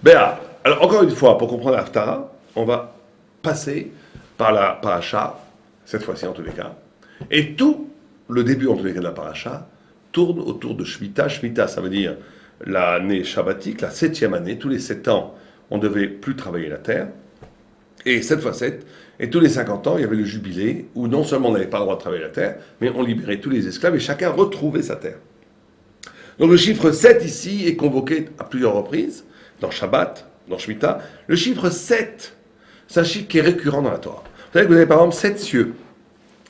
Béa. Alors, encore une fois, pour comprendre l'Haftara, on va passer par la paracha, cette fois-ci en tous les cas. Et tout le début, en tous les cas, de la paracha tourne autour de Shemitah. Shemitah, ça veut dire l'année shabbatique, la 7e année. Tous les 7 ans, on ne devait plus travailler la terre. Et 7 fois 7. Et tous les 50 ans, il y avait le jubilé, où non seulement on n'avait pas le droit de travailler la terre, mais on libérait tous les esclaves et chacun retrouvait sa terre. Donc le chiffre 7 ici est convoqué à plusieurs reprises, dans Shabbat, dans Shemitah. Le chiffre 7, c'est un chiffre qui est récurrent dans la Torah. Vous savez que vous avez par exemple 7 cieux.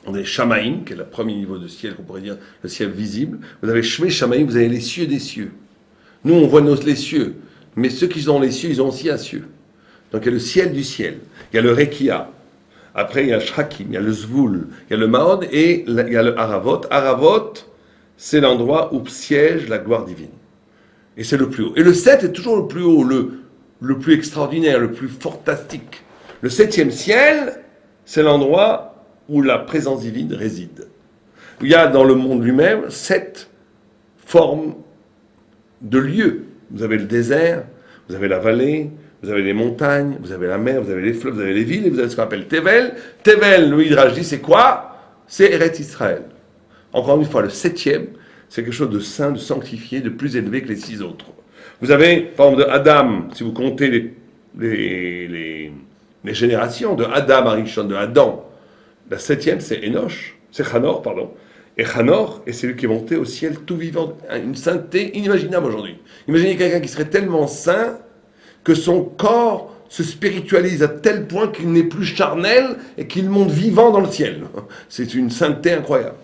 Vous avez Shamaïm, qui est le premier niveau de ciel, qu'on pourrait dire le ciel visible. Vous avez Shmei Shamaïm, vous avez les cieux des cieux. Nous, on voit les cieux, mais ceux qui ont les cieux, ils ont aussi un cieux. Donc il y a le ciel du ciel, il y a le Rekia, après il y a le Shrakim, il y a le Zvul, il y a le Mahod et il y a le Haravot. Haravot, c'est l'endroit où siège la gloire divine. Et c'est le plus haut. Et le 7 est toujours le plus haut, le plus extraordinaire, le plus fantastique. Le 7e ciel, c'est l'endroit où la présence divine réside. Il y a dans le monde lui-même 7 formes de lieux. Vous avez le désert, vous avez la vallée, vous avez les montagnes, vous avez la mer, vous avez les fleuves, vous avez les villes, et vous avez ce qu'on appelle Tevel. Tevel, le Midrash dit, c'est quoi? C'est Eretz Israël. Encore une fois, le 7e, c'est quelque chose de saint, de sanctifié, de plus élevé que les 6 autres. Vous avez, par exemple, de Adam, si vous comptez les générations, de Adam, Arishon, de Adam, la 7e, c'est Enoch, c'est Hanor, pardon. Et Hanor est celui qui est monté au ciel tout vivant, une sainteté inimaginable aujourd'hui. Imaginez quelqu'un qui serait tellement saint que son corps se spiritualise à tel point qu'il n'est plus charnel et qu'il monte vivant dans le ciel. C'est une sainteté incroyable.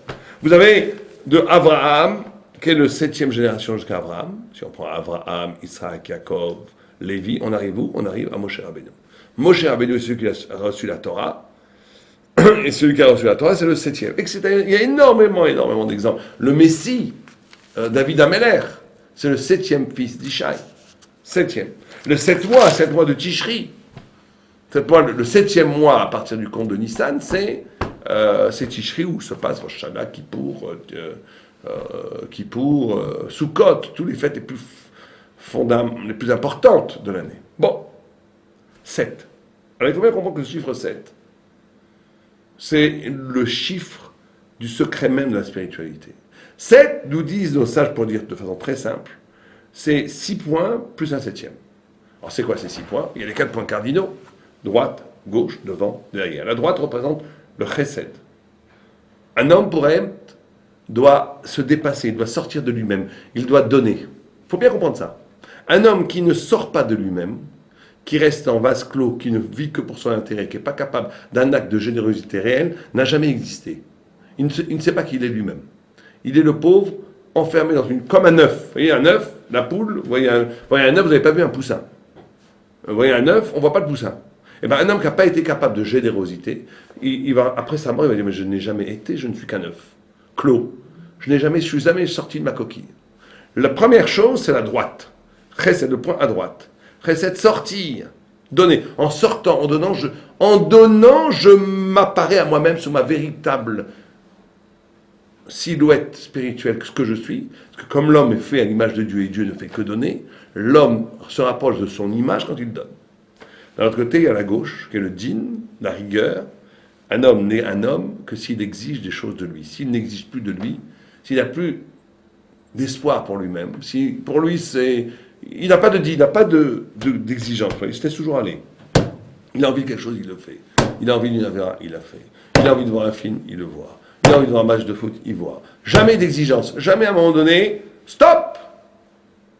Vous avez de Abraham, qui est le 7e génération jusqu'à Abraham. Si on prend Abraham, Isaac, Jacob, Lévi, on arrive où? On arrive à Moshe Rabbeinu. Moshe Rabbeinu est celui qui a reçu la Torah. Et celui qui a reçu la Torah, c'est le 7e. Il y a énormément d'exemples. Le Messie, David Ameller, c'est le 7e fils d'Ishaï. 7e. Le 7 mois de Tishri. Le 7e mois à partir du compte de Nissan, c'est Tishri où se passe Rosh Hashanah, Kippour, Sukkot, tous les fêtes les plus importantes de l'année. Bon, 7. Alors il faut bien comprendre que le chiffre 7, c'est le chiffre du secret même de la spiritualité. 7, nous disent nos sages, pour dire de façon très simple, c'est 6 points plus un 7e. Alors c'est quoi ces 6 points? Il y a les 4 points cardinaux, droite, gauche, devant, derrière. La droite représente le chesed. Un homme, pour être, doit se dépasser, il doit sortir de lui-même, il doit donner. Il faut bien comprendre ça. Un homme qui ne sort pas de lui-même, qui reste en vase clos, qui ne vit que pour son intérêt, qui n'est pas capable d'un acte de générosité réelle, n'a jamais existé. Il ne sait pas qui il est lui-même. Il est le pauvre, enfermé comme un œuf. Vous voyez un œuf, la poule, vous voyez un œuf, vous n'avez pas vu un poussin. Vous voyez un œuf, on ne voit pas le poussin. Eh bien, un homme qui n'a pas été capable de générosité, il va, après sa mort, il va dire, mais je n'ai jamais été, je ne suis qu'un œuf. Clos. Je suis jamais sorti de ma coquille. La première chose, c'est la droite. Chesed, le point à droite. Chesed, sortir. Donner. En sortant, en donnant, je m'apparais à moi-même sous ma véritable silhouette spirituelle, ce que je suis. Parce que comme l'homme est fait à l'image de Dieu et Dieu ne fait que donner, l'homme se rapproche de son image quand il donne. D'un autre côté, il y a la gauche, qui est le din, la rigueur. Un homme n'est un homme que s'il exige des choses de lui. S'il n'exige plus de lui, s'il n'a plus d'espoir pour lui-même, si pour lui il n'a pas de din, il n'a pas d'exigence, il se laisse toujours aller. Il a envie de quelque chose, il le fait. Il a envie d'une affaire, il l'a fait. Il a envie de voir un film, il le voit. Il a envie de voir un match de foot, il voit. Jamais d'exigence, jamais à un moment donné, stop!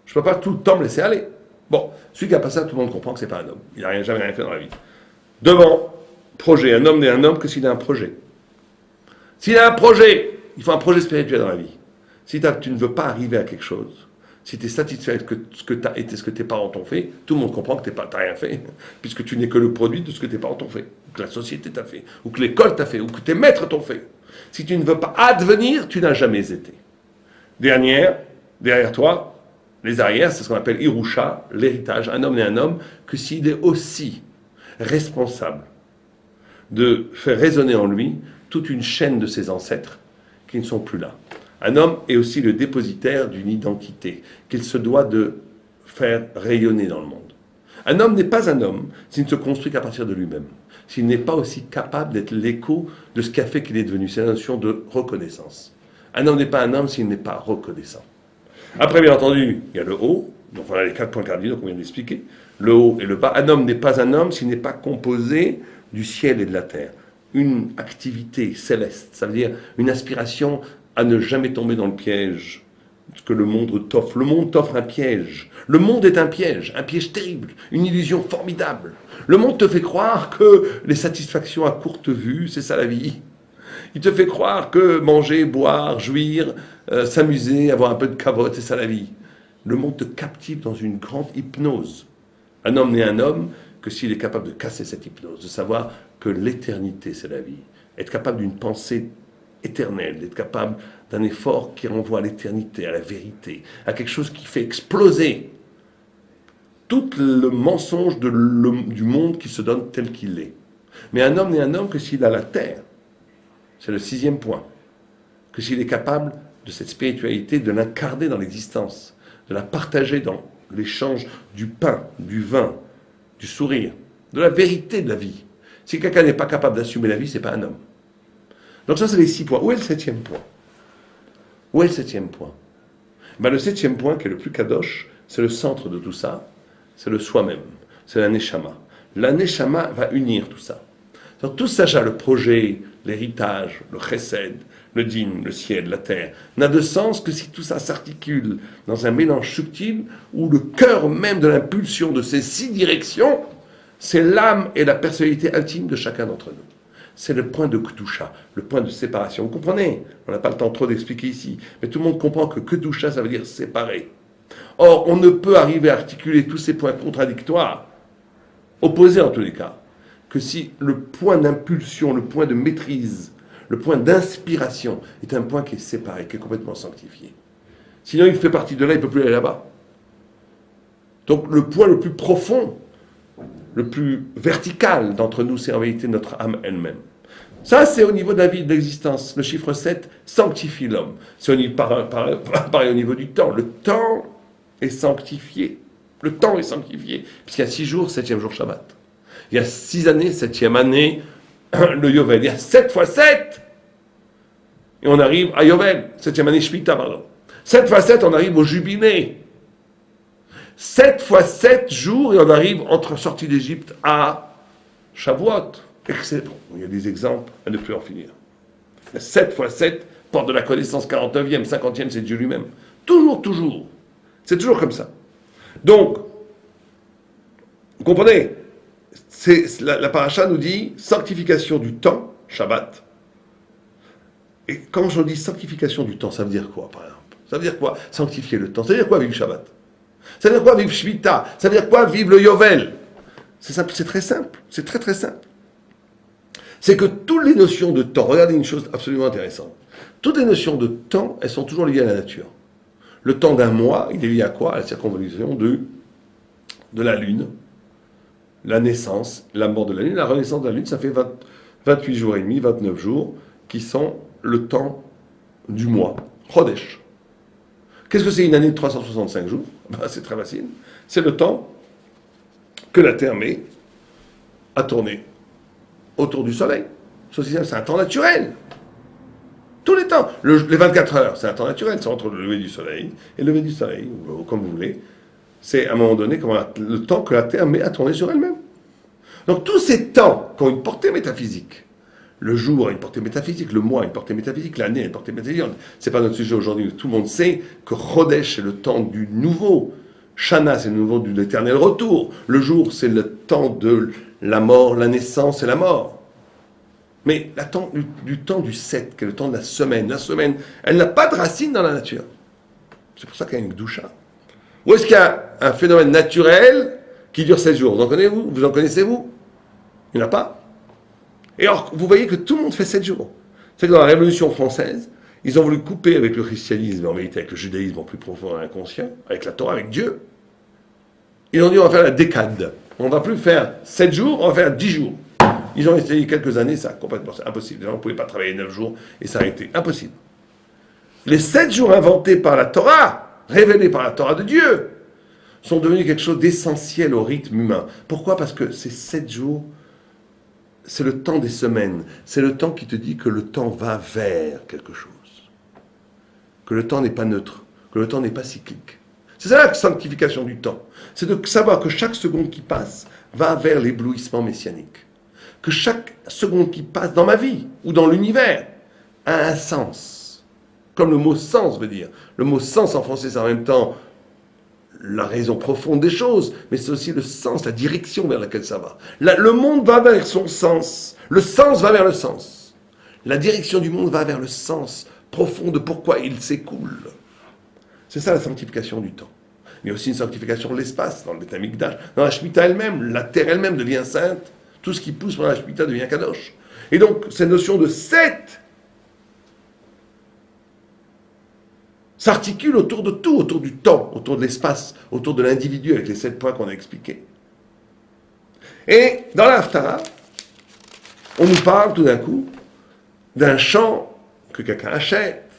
Je ne peux pas tout le temps me laisser aller. Bon, celui qui n'a pas ça, tout le monde comprend que ce n'est pas un homme. Il n'a jamais rien fait dans la vie. Devant, projet. Un homme n'est un homme que s'il a un projet. S'il a un projet, il faut un projet spirituel dans la vie. Si tu ne veux pas arriver à quelque chose, si tu es satisfait avec ce que tu as été, ce que tes parents t'ont fait, tout le monde comprend que tu n'as rien fait, puisque tu n'es que le produit de ce que tes parents t'ont fait, ou que la société t'a fait, ou que l'école t'a fait, ou que tes maîtres t'ont fait. Si tu ne veux pas advenir, tu n'as jamais été. Derrière toi, les arrières, c'est ce qu'on appelle Irusha, l'héritage. Un homme n'est un homme que s'il est aussi responsable de faire résonner en lui toute une chaîne de ses ancêtres qui ne sont plus là. Un homme est aussi le dépositaire d'une identité qu'il se doit de faire rayonner dans le monde. Un homme n'est pas un homme s'il ne se construit qu'à partir de lui-même. S'il n'est pas aussi capable d'être l'écho de ce qui a fait qu'il est devenu. C'est la notion de reconnaissance. Un homme n'est pas un homme s'il n'est pas reconnaissant. Après, bien entendu, il y a le haut. Donc voilà les 4 points cardinaux qu'on vient d'expliquer. Le haut et le bas. Un homme n'est pas un homme s'il n'est pas composé du ciel et de la terre. Une activité céleste, ça veut dire une aspiration à ne jamais tomber dans le piège que le monde t'offre. Le monde t'offre un piège. Le monde est un piège terrible, une illusion formidable. Le monde te fait croire que les satisfactions à courte vue, c'est ça la vie. Il te fait croire que manger, boire, jouir, s'amuser, avoir un peu de cavotte, c'est ça la vie. Le monde te captive dans une grande hypnose. Un homme n'est un homme que s'il est capable de casser cette hypnose, de savoir que l'éternité, c'est la vie. Être capable d'une pensée éternelle, d'être capable d'un effort qui renvoie à l'éternité, à la vérité, à quelque chose qui fait exploser tout le mensonge du monde qui se donne tel qu'il est. Mais un homme n'est un homme que s'il a la terre. C'est le 6e point. Que s'il est capable de cette spiritualité, de l'incarner dans l'existence, de la partager dans l'échange du pain, du vin, du sourire, de la vérité de la vie. Si quelqu'un n'est pas capable d'assumer la vie, ce n'est pas un homme. Donc ça, c'est les 6 points. Où est le 7e point? Où est le 7e point? Le 7e point, qui est le plus kadosh, c'est le centre de tout ça, c'est le soi-même, c'est la neshama. La neshama va unir tout ça. Donc tout ça, le projet, l'héritage, le chesed, le din, le ciel, la terre, n'a de sens que si tout ça s'articule dans un mélange subtil où le cœur même de l'impulsion de ces 6 directions, c'est l'âme et la personnalité intime de chacun d'entre nous. C'est le point de Kedusha, le point de séparation. Vous comprenez? On n'a pas le temps trop d'expliquer ici, mais tout le monde comprend que Kedusha, ça veut dire séparer. Or, on ne peut arriver à articuler tous ces points contradictoires, opposés en tous les cas, que si le point d'impulsion, le point de maîtrise, le point d'inspiration est un point qui est séparé, qui est complètement sanctifié. Sinon, il fait partie de là, il ne peut plus aller là-bas. Donc, le point le plus profond, le plus vertical d'entre nous, c'est en réalité notre âme elle-même. Ça, c'est au niveau de la vie, de l'existence. Le chiffre 7 sanctifie l'homme. C'est pareil au niveau du temps. Le temps est sanctifié. Le temps est sanctifié. Puisqu'il y a 6 jours, 7e jour Shabbat. Il y a 6 années, 7e année, le Yovel. Il y a 7 fois 7. Et on arrive à Yovel. 7e année Shemitah, pardon. 7 fois 7, on arrive au jubilé. 7 fois 7 jours, et on arrive entre sortie d'Égypte à Shavuot. Excellent. Il y a des exemples à ne plus en finir. 7 fois 7, porte de la connaissance, 49e, 50e, c'est Dieu lui-même. Toujours, toujours. C'est toujours comme ça. Donc, vous comprenez, la paracha nous dit sanctification du temps, Shabbat. Et quand je dis sanctification du temps, ça veut dire quoi, par exemple? Ça veut dire quoi, sanctifier le temps? Ça veut dire quoi, vivre Shabbat? Ça veut dire quoi, vivre Shemitah? Ça veut dire quoi, vivre le Yovel? C'est simple, c'est très simple. C'est très très simple. C'est que toutes les notions de temps, regardez une chose absolument intéressante. Toutes les notions de temps, elles sont toujours liées à la nature. Le temps d'un mois, il est lié à quoi? À la circonvolution de la Lune, la naissance, la mort de la Lune, la renaissance de la Lune, ça fait 28 jours et demi, 29 jours, qui sont le temps du mois, Chodesh. Qu'est-ce que c'est une année de 365 jours? C'est très facile. C'est le temps que la Terre met à tourner autour du Soleil. C'est un temps naturel. Tous les temps. Les 24 heures, c'est un temps naturel. C'est entre le lever du Soleil et le lever du Soleil, ou comme vous voulez. C'est à un moment donné le temps que la Terre met à tourner sur elle-même. Donc tous ces temps qui ont une portée métaphysique, le jour a une portée métaphysique, le mois a une portée métaphysique, l'année a une portée métaphysique. C'est pas notre sujet aujourd'hui. Tout le monde sait que Chodesh, c'est le temps du nouveau. Shana, c'est le nouveau de l'éternel retour. Le jour, c'est le temps de la mort, la naissance et la mort. Mais du temps du 7, qui est le temps de la semaine, elle n'a pas de racine dans la nature. C'est pour ça qu'il y a une Gdusha. Où est-ce qu'il y a un phénomène naturel qui dure 7 jours? Vous en connaissez-vous? Il n'y en a pas. Et alors, vous voyez que tout le monde fait 7 jours. C'est que dans la Révolution française, ils ont voulu couper avec le christianisme, en vérité avec le judaïsme en plus profond et inconscient, avec la Torah, avec Dieu. Ils ont dit on va faire la décade. On ne va plus faire 7 jours, on va faire 10 jours. Ils ont essayé quelques années, ça, complètement, c'est impossible. Les gens ne pouvaient pas travailler 9 jours, et ça a été impossible. Les 7 jours inventés par la Torah, révélés par la Torah de Dieu, sont devenus quelque chose d'essentiel au rythme humain. Pourquoi? Parce que ces 7 jours, c'est le temps des semaines. C'est le temps qui te dit que le temps va vers quelque chose. Que le temps n'est pas neutre. Que le temps n'est pas cyclique. C'est ça la sanctification du temps. C'est de savoir que chaque seconde qui passe va vers l'éblouissement messianique. Que chaque seconde qui passe dans ma vie ou dans l'univers a un sens. Comme le mot sens veut dire. Le mot sens en français, c'est en même temps la raison profonde des choses, mais c'est aussi le sens, la direction vers laquelle ça va. Le monde va vers son sens. Le sens va vers le sens. La direction du monde va vers le sens profond de pourquoi il s'écoule. C'est ça la sanctification du temps. Il y a aussi une sanctification de l'espace, dans le Beth Amikdash. Dans la Shemitah elle-même, la terre elle-même devient sainte. Tout ce qui pousse pendant la Shemitah devient Kadosh. Et donc, cette notion de 7 s'articule autour de tout, autour du temps, autour de l'espace, autour de l'individu, avec les 7 points qu'on a expliqués. Et dans la Haftarah, on nous parle tout d'un coup d'un champ que quelqu'un achète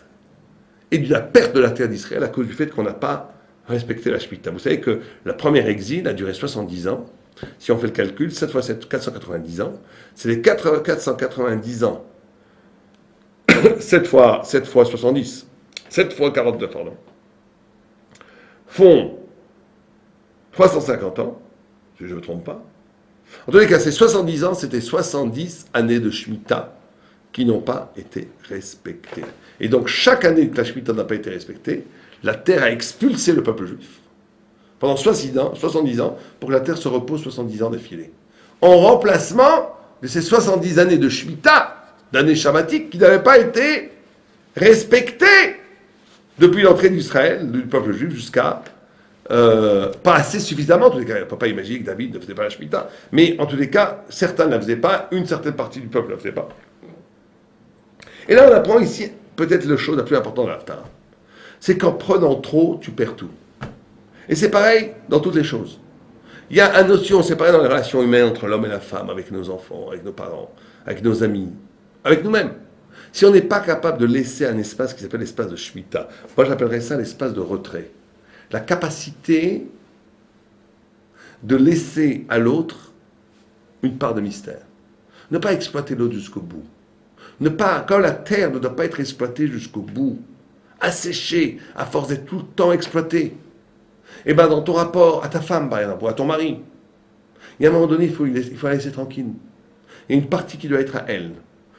et de la perte de la terre d'Israël à cause du fait qu'on n'a pas respecté la Shemitah. Vous savez que la première exil a duré 70 ans. Si on fait le calcul, 7 fois 7, 490 ans. C'est les 490 ans. 7 fois 70. 7 fois 42, pardon. Font 350 ans, si je ne me trompe pas. En tous les cas, ces 70 ans, c'était 70 années de Shemitah qui n'ont pas été respectées. Et donc, chaque année que la Shemitah n'a pas été respectée, la terre a expulsé le peuple juif pendant 70 ans pour que la terre se repose 70 ans d'affilée. En remplacement de ces 70 années de Shemitah, d'années shabbatiques qui n'avaient pas été respectées depuis l'entrée d'Israël, du peuple juif, jusqu'à pas assez suffisamment. En tous les cas, on ne peut pas imaginer que David ne faisait pas la Shemitah, mais en tous les cas, certains ne la faisaient pas, une certaine partie du peuple ne la faisait pas. Et là, on apprend ici peut-être la chose la plus importante de l'Haftarah. C'est qu'en prenant trop, tu perds tout. Et c'est pareil dans toutes les choses. Il y a une notion, c'est pareil dans les relations humaines entre l'homme et la femme, avec nos enfants, avec nos parents, avec nos amis, avec nous-mêmes. Si on n'est pas capable de laisser un espace qui s'appelle l'espace de Shemitah, moi j'appellerais ça l'espace de retrait. La capacité de laisser à l'autre une part de mystère. Ne pas exploiter l'autre jusqu'au bout. Quand la terre ne doit pas être exploitée jusqu'au bout, asséchée, à force d'être tout le temps exploitée. Et bien dans ton rapport à ta femme, par exemple, ou à ton mari, il y a un moment donné, il faut la laisser tranquille. Il y a une partie qui doit être à elle,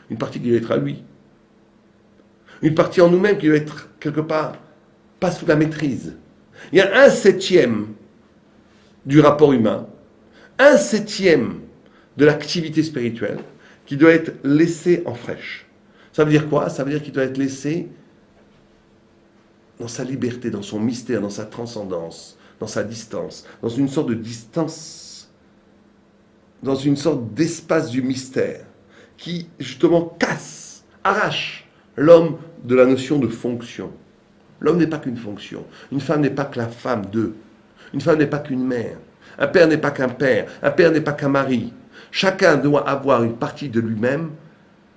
une partie qui doit être à lui. Une partie en nous-mêmes qui doit être, quelque part, pas sous la maîtrise. Il y a 1/7 du rapport humain, 1/7 de l'activité spirituelle qui doit être laissé en fraîche. Ça veut dire quoi? Ça veut dire qu'il doit être laissé dans sa liberté, dans son mystère, dans sa transcendance, dans sa distance, dans une sorte de distance, dans une sorte d'espace du mystère qui, justement, casse, arrache l'homme de la notion de fonction. L'homme n'est pas qu'une fonction. Une femme n'est pas que la femme d'eux. Une femme n'est pas qu'une mère. Un père n'est pas qu'un père. Un père n'est pas qu'un mari. Chacun doit avoir une partie de lui-même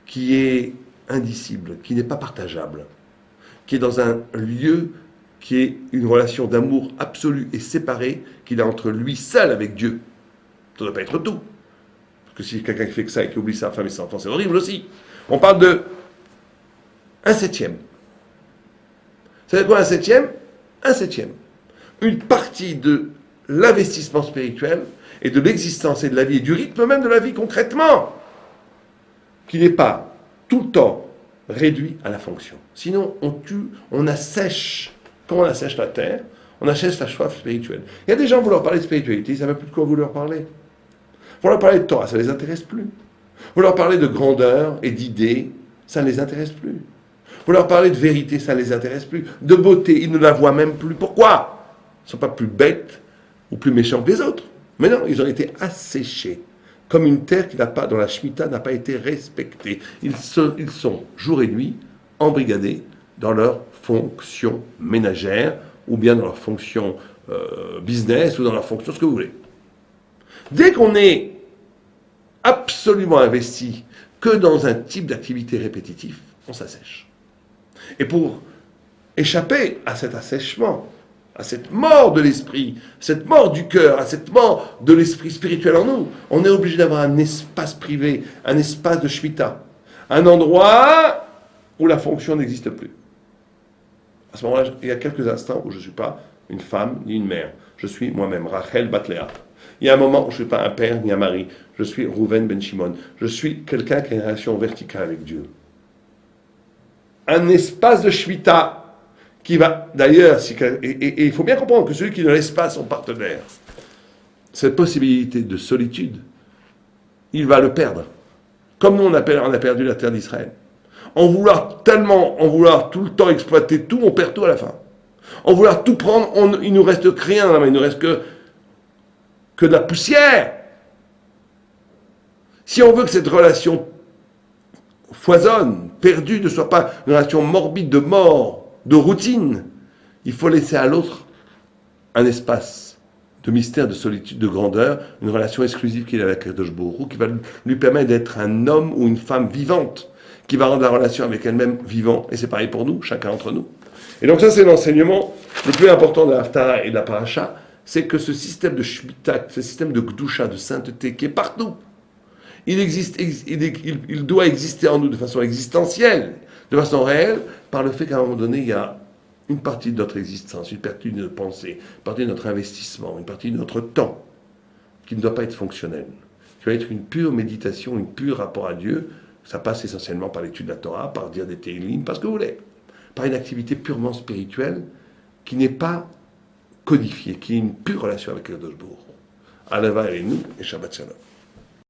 qui est indicible, qui n'est pas partageable, qui est dans un lieu qui est une relation d'amour absolue et séparée qu'il a entre lui seul avec Dieu. Ça ne doit pas être tout. Parce que si quelqu'un qui fait que ça et qui oublie sa femme et ses enfants, c'est horrible aussi. On parle de 1/7. C'est quoi 1/7? 1/7. Une partie de l'investissement spirituel et de l'existence et de la vie et du rythme même de la vie concrètement, qui n'est pas tout le temps réduit à la fonction. Sinon, on tue, on assèche, comme on assèche la terre, on assèche la soif spirituelle. Il y a des gens, vous leur parlez de spiritualité, ils ne savent plus de quoi vous leur parlez. Vous leur parlez de Torah, ça ne les intéresse plus. Vous leur parlez de grandeur et d'idées, ça ne les intéresse plus. Vous leur parlez de vérité, ça ne les intéresse plus. De beauté, ils ne la voient même plus. Pourquoi? Ils ne sont pas plus bêtes ou plus méchants que les autres. Mais non, ils ont été asséchés. Comme une terre qui n'a pas, dont la Shemitah n'a pas été respectée. Ils sont jour et nuit embrigadés dans leur fonction ménagère ou bien dans leur fonction business ou dans leur fonction ce que vous voulez. Dès qu'on est absolument investi que dans un type d'activité répétitif, on s'assèche. Et pour échapper à cet assèchement, à cette mort de l'esprit, cette mort du cœur, à cette mort de l'esprit spirituel en nous, on est obligé d'avoir un espace privé, un espace de Shemitah, un endroit où la fonction n'existe plus. À ce moment-là, il y a quelques instants où je ne suis pas une femme ni une mère. Je suis moi-même, Rachel Batléa. Il y a un moment où je ne suis pas un père ni un mari. Je suis Rouven Ben Shimon. Je suis quelqu'un qui a une relation verticale avec Dieu. Un espace de Shemitah qui va, d'ailleurs, et il faut bien comprendre que celui qui ne laisse pas son partenaire cette possibilité de solitude, il va le perdre. Comme nous, on a perdu la terre d'Israël. En vouloir tout le temps exploiter tout, on perd tout à la fin. En vouloir tout prendre, il ne nous reste que rien dans la main, il ne nous reste que de la poussière. Si on veut que cette relation foisonne, perdue, ne soit pas une relation morbide de mort, de routine, il faut laisser à l'autre un espace de mystère, de solitude, de grandeur, une relation exclusive qu'il a avec Kadosh Baruch Hu, qui va lui permettre d'être un homme ou une femme vivante, qui va rendre la relation avec elle-même vivant, et c'est pareil pour nous, chacun d'entre nous. Et donc ça, c'est l'enseignement le plus important de la Haftarah et de la Paracha, c'est que ce système de Shemitah, ce système de Gdusha, de sainteté, qui est partout, il doit exister en nous de façon existentielle, de façon réelle, par le fait qu'à un moment donné, il y a une partie de notre existence, une partie de notre pensée, une partie de notre investissement, une partie de notre temps, qui ne doit pas être fonctionnelle, qui va être une pure méditation, un pur rapport à Dieu. Ça passe essentiellement par l'étude de la Torah, par dire des Tehillim, parce que vous voulez, par une activité purement spirituelle qui n'est pas codifiée, qui est une pure relation avec le Kadosh Baruch Hu. Alava et nous, et Shabbat Shalom.